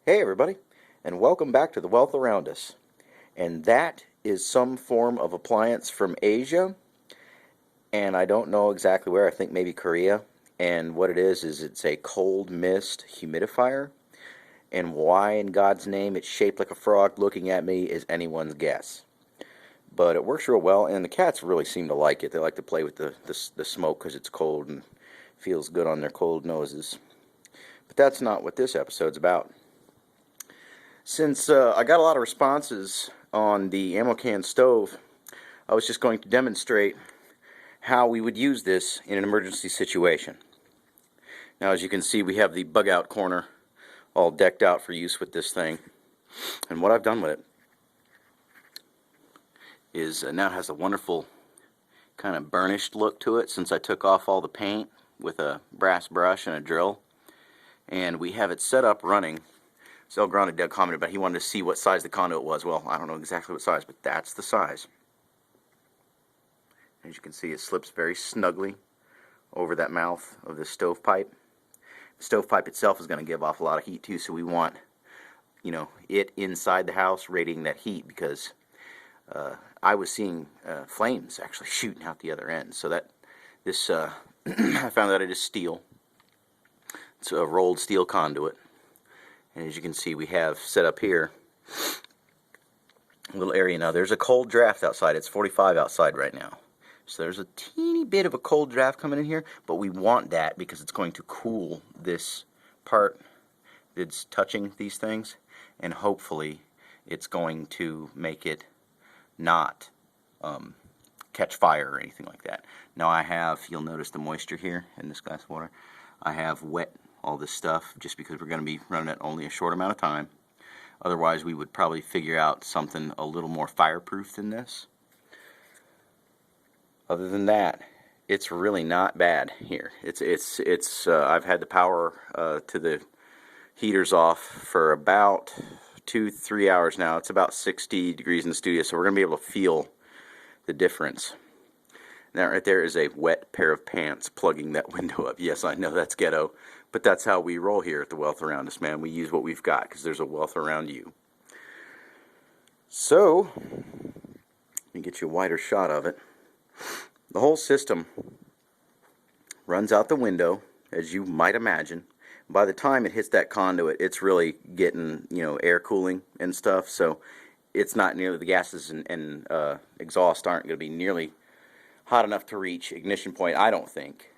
Hey everybody, and welcome back to the wealth around us. And that is some form of appliance from Asia, and I don't know exactly where. I think maybe Korea. And what it is it's a cold mist humidifier. And why in God's name it's shaped like a frog looking at me is anyone's guess. But it works real well, and the cats really seem to like it. They like to play with the smoke because it's cold and feels good on their cold noses. But that's not what this episode's about. Since I got a lot of responses on the ammo can stove, I was just going to demonstrate how we would use this in an emergency situation. Now, as you can see, we have the bug out corner all decked out for use with this thing. And what I've done with it is now it has a wonderful kind of burnished look to it since I took off all the paint with a brass brush and a drill. And we have it set up running. So Grounded Doug commented, but he wanted to see what size the conduit was. Well, I don't know exactly what size, but that's the size. As you can see, it slips very snugly over that mouth of the stovepipe. The stovepipe itself is going to give off a lot of heat too, so we want, it inside the house radiating that heat, because I was seeing flames actually shooting out the other end. So that this, I found that it is steel. It's a rolled steel conduit. And as you can see, we have set up here a little area. Now, there's a cold draft outside. It's 45 outside right now. So there's a teeny bit of a cold draft coming in here, but we want that because it's going to cool this part that's touching these things, and hopefully it's going to make it not catch fire or anything like that. Now I have, you'll notice the moisture here in this glass of water. I have wet all this stuff just because we're going to be running it only a short amount of time. Otherwise we would probably figure out something a little more fireproof than this. Other than that, it's really not bad here. I've had the power to the heaters off for about 2-3 hours now. It's about 60 degrees in the studio, so we're going to be able to feel the difference. That right there is a wet pair of pants plugging that window up. Yes, I know that's ghetto, but that's how we roll here at the Wealth Around Us, man. We use what we've got because there's a wealth around you. So, let me get you a wider shot of it. The whole system runs out the window, as you might imagine. By the time it hits that conduit, it's really getting, air cooling and stuff, so it's not nearly, the gases and exhaust aren't going to be nearly hot enough to reach ignition point, I don't think,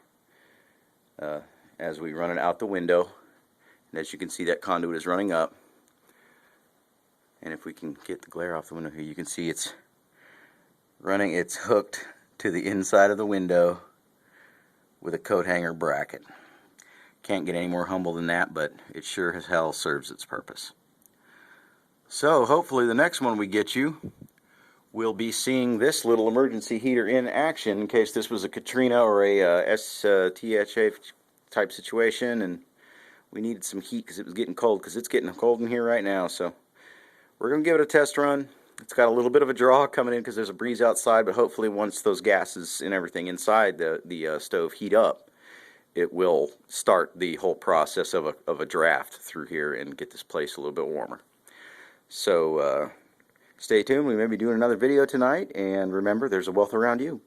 as we run it out the window. And as you can see, that conduit is running up. And if we can get the glare off the window here, you can see it's running, it's hooked to the inside of the window with a coat hanger bracket. Can't get any more humble than that, but it sure as hell serves its purpose. So hopefully the next one we get you, we'll be seeing this little emergency heater in action in case this was a Katrina or a S2E17 type situation and we needed some heat because it was getting cold, because it's getting cold in here right now. So we're going to give it a test run. It's got a little bit of a draw coming in because there's a breeze outside, but hopefully once those gases and everything inside the stove heat up, it will start the whole process of a draft through here and get this place a little bit warmer. So stay tuned. We may be doing another video tonight, and remember, there's a wealth around you.